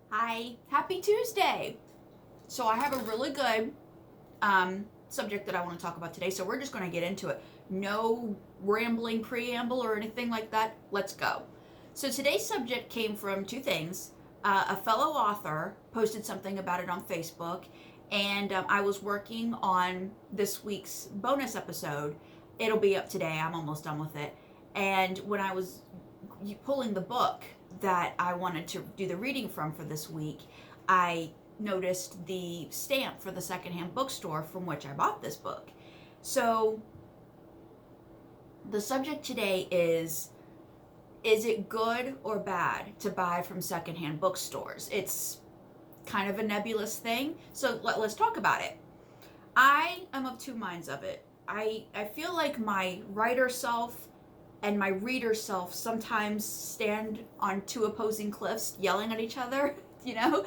Hi, happy Tuesday. So I have a really good subject that I want to talk about today. So we're just going to get into it. No rambling preamble or anything like that. Let's go. So today's subject came from two things. A fellow author posted something about it on Facebook, and I was working on this week's bonus episode. It'll be up today. I'm almost done with it. And when I was pulling the book that I wanted to do the reading from for this week, I noticed the stamp for the secondhand bookstore from which I bought this book. So the subject today is it good or bad to buy from secondhand bookstores? It's kind of a nebulous thing, so let's talk about it. I am of two minds of it. I feel like my writer self and my reader self sometimes stand on two opposing cliffs yelling at each other, you know?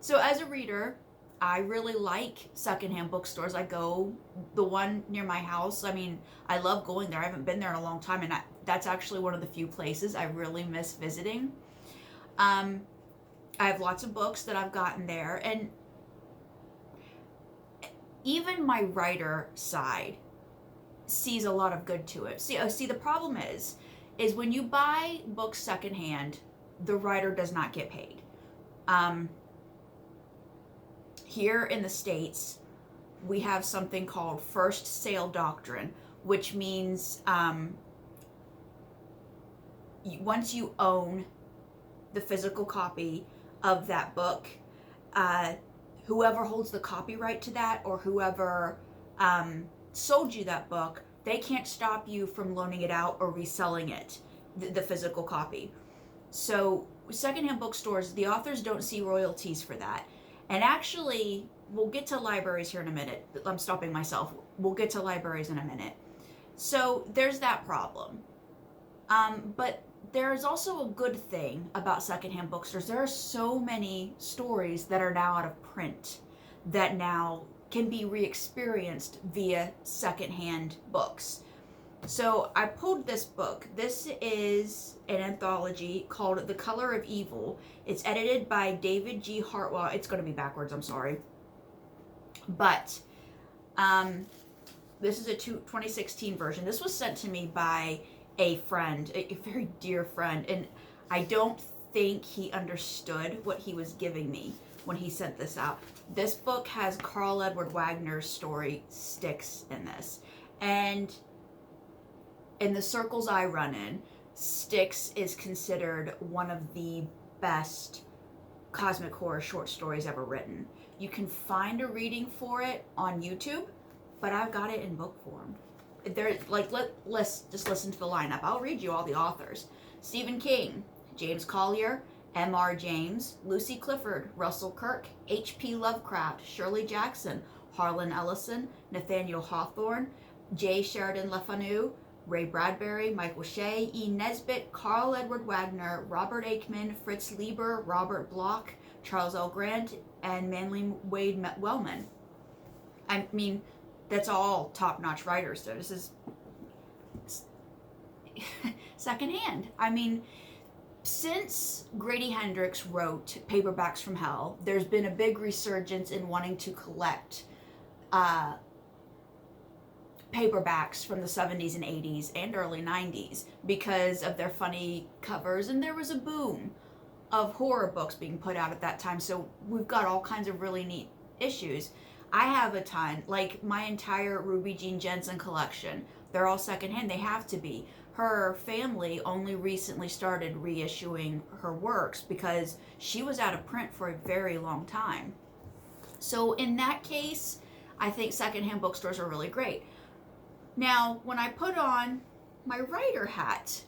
So as a reader, I really like secondhand bookstores. I go, the one near my house, I mean, I love going there. I haven't been there in a long time, and that's actually one of the few places I really miss visiting. I have lots of books that I've gotten there, and even my writer side sees a lot of good to it. See, the problem is when you buy books secondhand, the writer does not get paid. Here in the States, we have something called first sale doctrine, which means once you own the physical copy of that book, whoever holds the copyright to that, or whoever sold you that book, they can't stop you from loaning it out or reselling it, the physical copy. So secondhand bookstores, the authors don't see royalties for that. And actually, we'll get to libraries here in a minute. I'm stopping myself. We'll get to libraries in a minute. So there's that problem. But there's also a good thing about secondhand bookstores. There are so many stories that are now out of print that now can be re-experienced via secondhand books. So I pulled this book. This is an anthology called The Color of Evil. It's edited by David G. Hartwell. It's going to be backwards, I'm sorry. But this is a 2016 version. This was sent to me by a friend, a very dear friend, and I don't think he understood what he was giving me when he sent this out. This book has Carl Edward Wagner's story Styx in this. And in the circles I run in, Styx is considered one of the best cosmic horror short stories ever written. You can find a reading for it on YouTube, but I've got it in book form. Let's just listen to the lineup. I'll read you all the authors. Stephen King, James Collier, M.R. James, Lucy Clifford, Russell Kirk, H.P. Lovecraft, Shirley Jackson, Harlan Ellison, Nathaniel Hawthorne, J. Sheridan Le Fanu, Ray Bradbury, Michael Shea, E. Nesbitt, Carl Edward Wagner, Robert Aikman, Fritz Lieber, Robert Bloch, Charles L. Grant, and Manly Wade Wellman. I mean, that's all top-notch writers. So this is secondhand. I mean, since Grady Hendrix wrote Paperbacks from Hell, there's been a big resurgence in wanting to collect paperbacks from the 70s and 80s and early 90s because of their funny covers, and there was a boom of horror books being put out at that time, so we've got all kinds of really neat issues. I have a ton, like my entire Ruby Jean Jensen collection. They're all secondhand. They have to be. Her family only recently started reissuing her works because she was out of print for a very long time. So in that case, I think secondhand bookstores are really great. Now, when I put on my writer hat,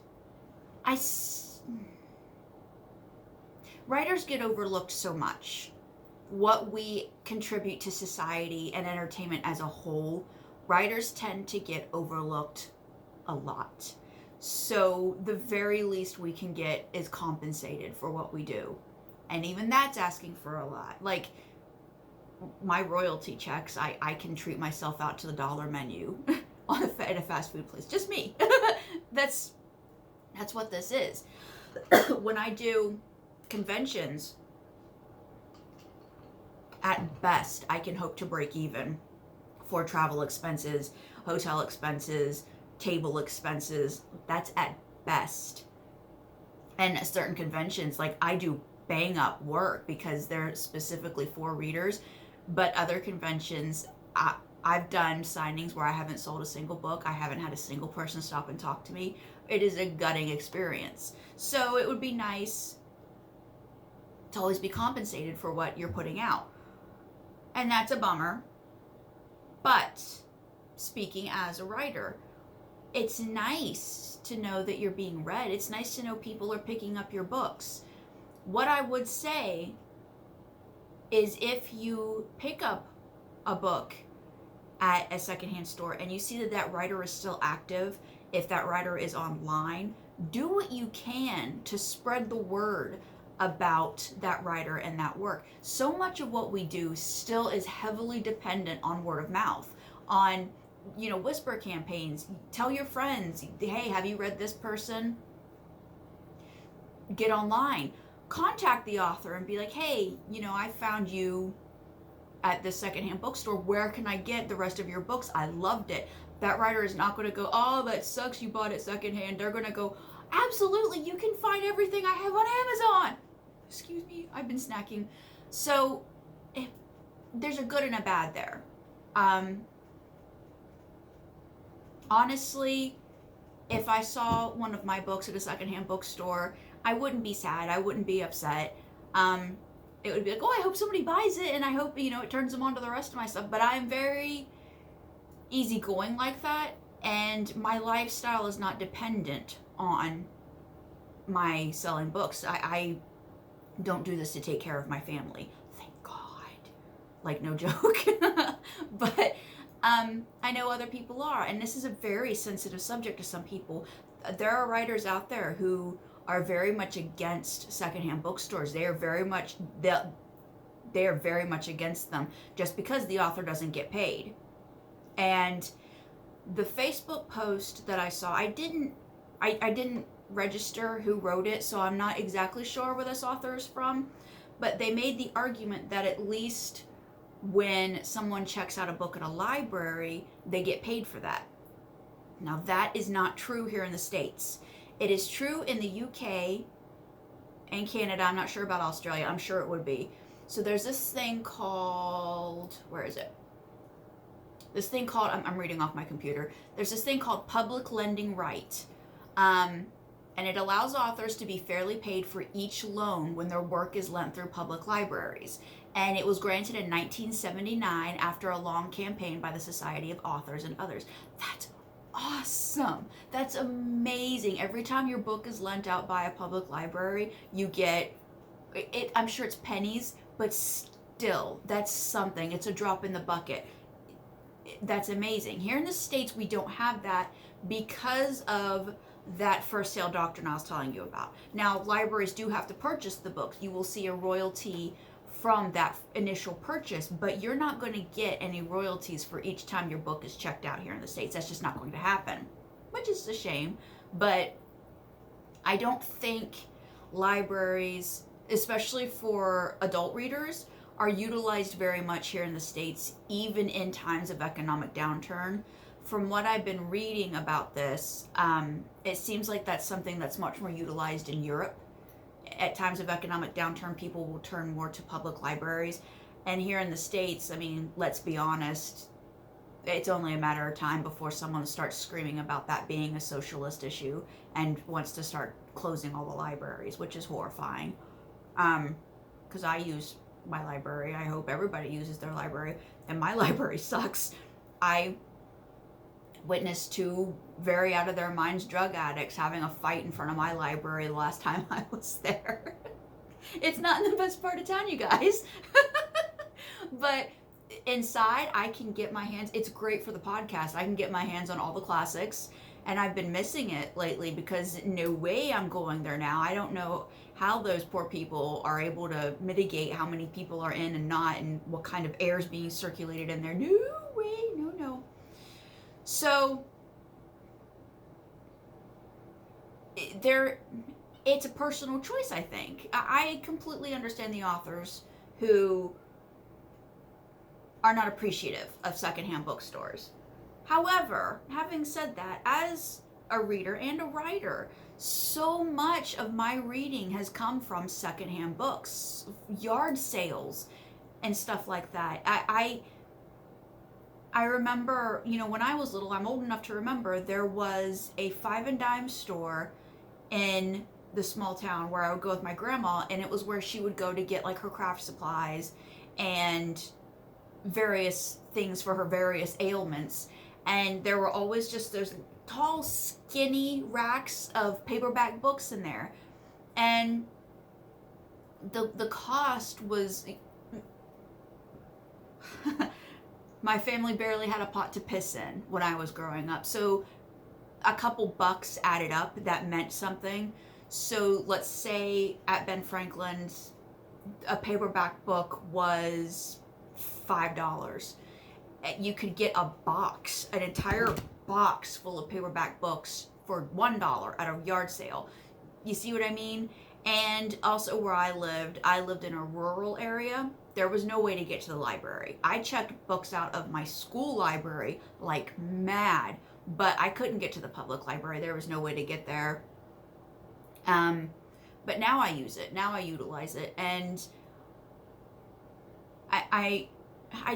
writers get overlooked so much. What we contribute to society and entertainment as a whole, writers tend to get overlooked a lot. So the very least we can get is compensated for what we do. And even that's asking for a lot. Like my royalty checks, I can treat myself out to the dollar menu at a fast food place. Just me. That's what this is. When I do conventions, at best, I can hope to break even for travel expenses, hotel expenses, table expenses. That's at best. And certain conventions, like I do bang up work because they're specifically for readers, but other conventions, I've done signings where I haven't sold a single book. I haven't had a single person stop and talk to me. It is a gutting experience. So it would be nice to always be compensated for what you're putting out. And that's a bummer. But speaking as a writer, it's nice to know that you're being read. It's nice to know people are picking up your books. What I would say is if you pick up a book at a secondhand store and you see that that writer is still active, if that writer is online, do what you can to spread the word about that writer and that work. So much of what we do still is heavily dependent on word of mouth, on, you know, whisper campaigns. Tell your friends, hey, have you read this person? Get online, contact the author and be like, hey, you know, I found you at this secondhand bookstore. Where can I get the rest of your books? I loved it. That writer is not going to go, oh, that sucks, you bought it secondhand. They're going to go, absolutely, you can find everything I have on Amazon. Excuse me, I've been snacking. So there's a good and a bad there. Honestly, if I saw one of my books at a secondhand bookstore, I wouldn't be sad. I wouldn't be upset. It would be like, oh, I hope somebody buys it, and I hope, you know, it turns them on to the rest of my stuff. But I'm very easygoing like that, and my lifestyle is not dependent on my selling books. I don't do this to take care of my family. Thank God. Like, no joke. But I know other people are, and this is a very sensitive subject to some people. There are writers out there who are very much against secondhand bookstores. They are very much against them just because the author doesn't get paid. And the Facebook post that I saw, I didn't register who wrote it, so I'm not exactly sure where this author is from, but they made the argument that at least when someone checks out a book at a library, they get paid for that. Now, that is not true here in the States. It is true in the UK and Canada. I'm not sure about Australia. I'm sure it would be. So there's this thing called, where is it? This thing called, I'm reading off my computer. There's this thing called public lending right. And it allows authors to be fairly paid for each loan when their work is lent through public libraries. And it was granted in 1979 after a long campaign by the Society of Authors and others. That's awesome. That's amazing. Every time your book is lent out by a public library, you get it. I'm sure it's pennies, but still, that's something. It's a drop in the bucket. That's amazing. Here in the States, we don't have that because of that first sale doctrine I was telling you about. Now, libraries do have to purchase the books. You will see a royalty from that initial purchase, but you're not going to get any royalties for each time your book is checked out here in the States. That's just not going to happen, which is a shame. But I don't think libraries, especially for adult readers, are utilized very much here in the States, even in times of economic downturn. From what I've been reading about this, it seems like that's something that's much more utilized in Europe. At times of economic downturn, people will turn more to public libraries. And here in the States, I mean, let's be honest, it's only a matter of time before someone starts screaming about that being a socialist issue and wants to start closing all the libraries, which is horrifying. Because I use my library. I hope everybody uses their library. And my library sucks. I witnessed two very out of their minds drug addicts having a fight in front of my library the last time I was there. It's not in the best part of town, you guys. But inside, I can get my hands, it's great for the podcast. I can get my hands on all the classics, and I've been missing it lately because no way I'm going there now. I don't know how those poor people are able to mitigate how many people are in and not, and what kind of air is being circulated in there. No way, no. So it's a personal choice, I think. I completely understand the authors who are not appreciative of secondhand bookstores. However, having said that, as a reader and a writer, so much of my reading has come from secondhand books, yard sales, and stuff like that. I remember, when I was little, I'm old enough to remember, there was a five and dime store in the small town where I would go with my grandma, and it was where she would go to get like her craft supplies and various things for her various ailments. And there were always just those tall, skinny racks of paperback books in there. And the cost was my family barely had a pot to piss in when I was growing up. So a couple bucks added up, that meant something. So let's say at Ben Franklin's, a paperback book was $5. You could get a box, an entire box full of paperback books for $1 at a yard sale. You see what I mean? And also where I lived in a rural area. There was no way to get to the library. I checked books out of my school library like mad, but I couldn't get to the public library. There was no way to get there. But now I use it. Now I utilize it. And I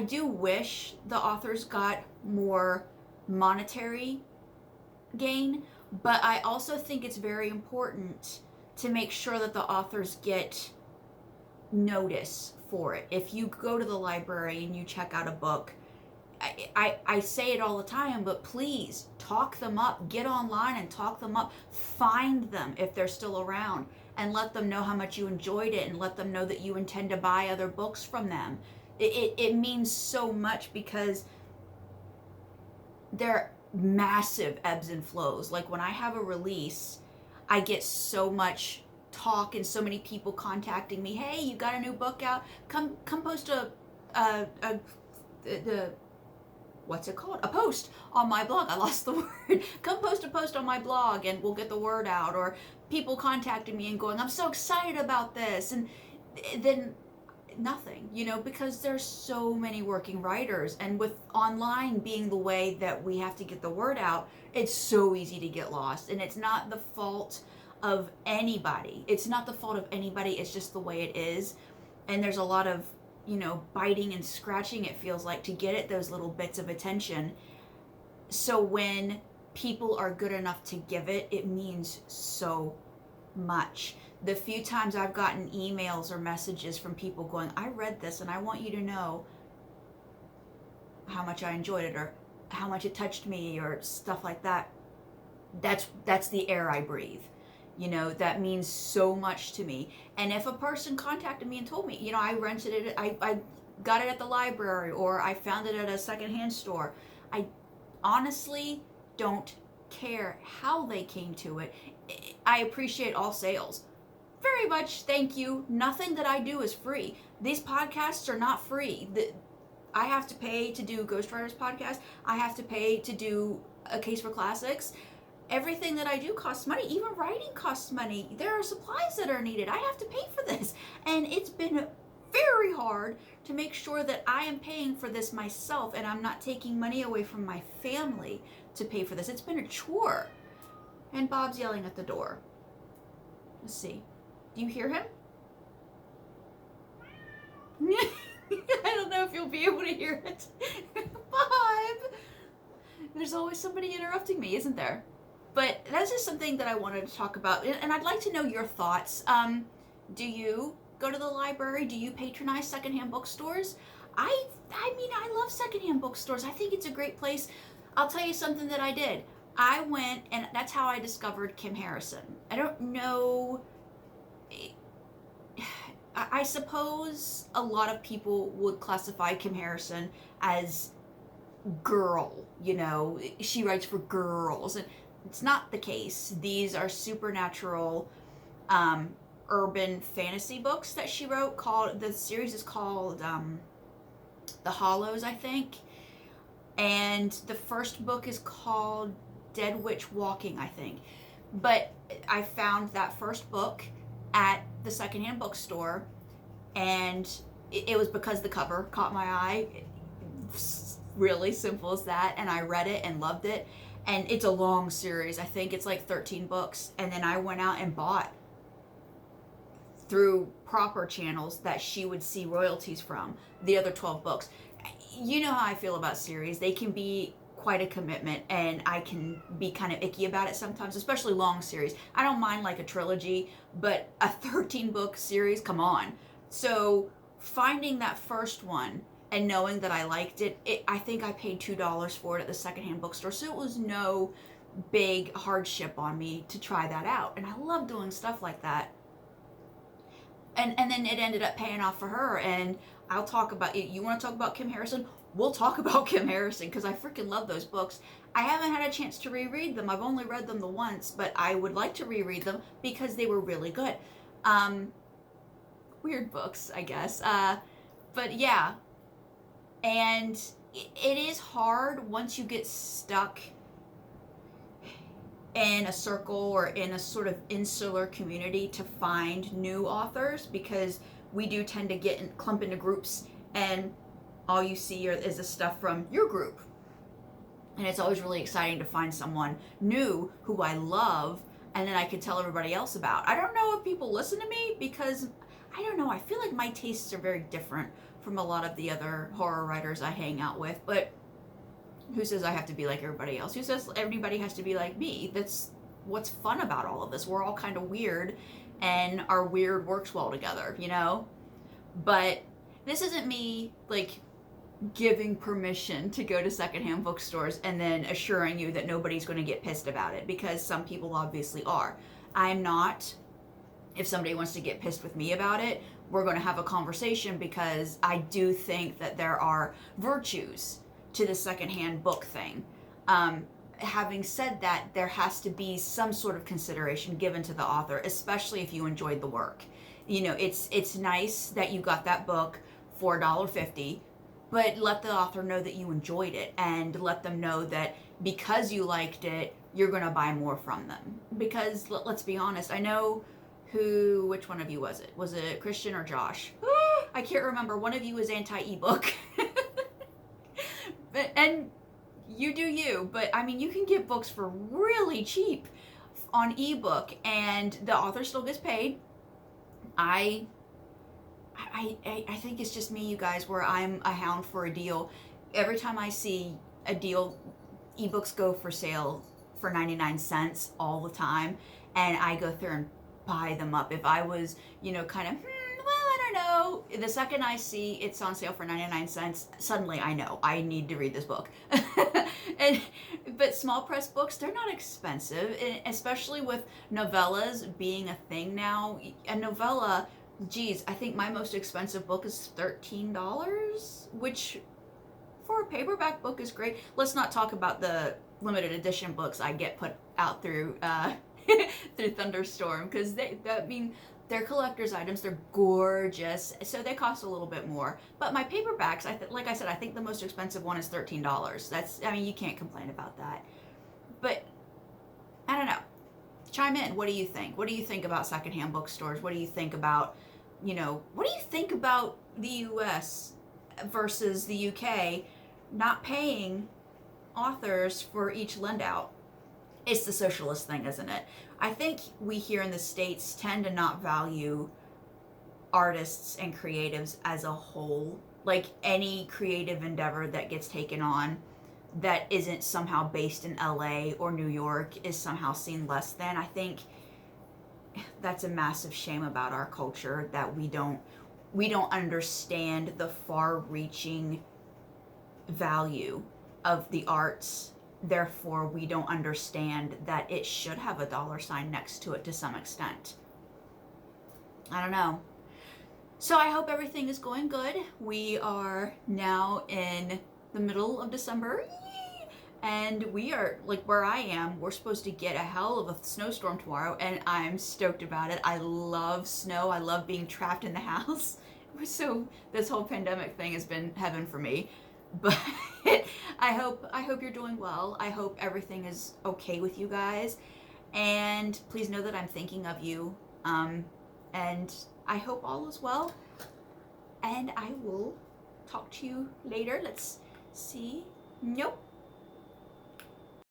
do wish the authors got more monetary gain, but I also think it's very important to make sure that the authors get notice for it. If you go to the library and you check out a book, I say it all the time, but please talk them up. Get online and talk them up. Find them if they're still around and let them know how much you enjoyed it, and let them know that you intend to buy other books from them. It means so much, because there are massive ebbs and flows. Like when I have a release, I get so much talk and so many people contacting me. Hey, you got a new book out? Come post a what's it called? A post on my blog. I lost the word. Come post a post on my blog and we'll get the word out. Or people contacting me and going, I'm so excited about this. And then nothing, because there's so many working writers, and with online being the way that we have to get the word out, it's so easy to get lost. And it's not the fault of anybody. It's just the way it is. And there's a lot of, biting and scratching, it feels like, to get at those little bits of attention. So when people are good enough to give it, it means so much. The few times I've gotten emails or messages from people going, I read this and I want you to know how much I enjoyed it, or how much it touched me, or stuff like that. That's the air I breathe. That means so much to me. And if a person contacted me and told me, I rented it, I got it at the library, or I found it at a secondhand store, I honestly don't care how they came to it. I appreciate all sales. Very much, thank you. Nothing that I do is free. These podcasts are not free. I have to pay to do Ghostwriters podcast. I have to pay to do A Case for Classics. Everything that I do costs money. Even writing costs money. There are supplies that are needed. I have to pay for this. And it's been very hard to make sure that I am paying for this myself, and I'm not taking money away from my family to pay for this. It's been a chore. And Bob's yelling at the door. Let's see. Do you hear him? I don't know if you'll be able to hear it. Bob! There's always somebody interrupting me, isn't there? But that's just something that I wanted to talk about. And I'd like to know your thoughts. Do you go to the library? Do you patronize secondhand bookstores? I love secondhand bookstores. I think it's a great place. I'll tell you something that I did. I went, and that's how I discovered Kim Harrison. I don't know. I suppose a lot of people would classify Kim Harrison as girl, she writes for girls, and it's not the case. These are supernatural, urban fantasy books that she wrote. The series is called The Hollows, I think, and the first book is called Dead Witch Walking, I think. But I found that first book at the secondhand bookstore, and it was because the cover caught my eye. Really simple as that. And I read it and loved it. And it's a long series. I think it's like 13 books. And then I went out and bought through proper channels that she would see royalties from the other 12 books. You know how I feel about series. They can be quite a commitment, and I can be kind of icky about it sometimes, especially long series. I don't mind like a trilogy, but a 13 book series, come on. So finding that first one and knowing that I liked it, I think I paid $2 for it at the secondhand bookstore, so it was no big hardship on me to try that out. And I love doing stuff like that. And then it ended up paying off for her. And I'll talk about it. You want to talk about Kim Harrison? We'll talk about Kim Harrison, because I freaking love those books. I haven't had a chance to reread them. I've only read them the once, but I would like to reread them because they were really good. Weird books, I guess. But yeah. And it is hard once you get stuck in a circle or in a sort of insular community to find new authors, because we do tend to clump into groups, and all you see is the stuff from your group. And it's always really exciting to find someone new who I love and then I can tell everybody else about. I don't know if people listen to me, because I don't know, I feel like my tastes are very different from a lot of the other horror writers I hang out with, but who says I have to be like everybody else? Who says everybody has to be like me? That's what's fun about all of this. We're all kind of weird, and our weird works well together, you know? But this isn't me, like, giving permission to go to secondhand bookstores and then assuring you that nobody's going to get pissed about it, because some people obviously are. I'm not. If somebody wants to get pissed with me about it, we're going to have a conversation, because I do think that there are virtues to the secondhand book thing. Having said that, there has to be some sort of consideration given to the author, especially if you enjoyed the work. You know, it's nice that you got that book for $1.50, but let the author know that you enjoyed it, and let them know that because you liked it, you're going to buy more from them. Because let's be honest, I know which one of you was it? Was it Christian or Josh? I can't remember. One of you is anti-ebook. And you do you, but I mean, you can get books for really cheap on ebook, and the author still gets paid. I think it's just me, you guys, where I'm a hound for a deal. Every time I see a deal, ebooks go for sale for 99 cents all the time, and I go through and buy them up. If I was, you know, kind of, I don't know, the second I see it's on sale for 99 cents, suddenly I know I need to read this book. But small press books, they're not expensive, especially with novellas being a thing now. A novella, geez, I think my most expensive book is $13, which for a paperback book is great. Let's not talk about the limited edition books I get put out through through Thunderstorm, because they're collector's items. They're gorgeous, so they cost a little bit more. But my paperbacks, like I said, I think the most expensive one is $13. I mean, you can't complain about that. But I don't know. Chime in. What do you think? What do you think about secondhand bookstores? What do you think about, what do you think about the U.S. versus the UK not paying authors for each lend out? It's the socialist thing, isn't it? I think we here in the States tend to not value artists and creatives as a whole. Like, any creative endeavor that gets taken on that isn't somehow based in LA or New York is somehow seen less than. I think that's a massive shame about our culture, that we don't understand the far-reaching value of the arts. Therefore, we don't understand that it should have a dollar sign next to it to some extent. I don't know. So I hope everything is going good. We are now in the middle of December. Yay! And we are, like, where I am, we're supposed to get a hell of a snowstorm tomorrow, and I'm stoked about it. I love snow. I love being trapped in the house. So this whole pandemic thing has been heaven for me. But I hope you're doing well. I hope everything is okay with you guys. And please know that I'm thinking of you. And I hope all is well. And I will talk to you later. Let's See? Nope.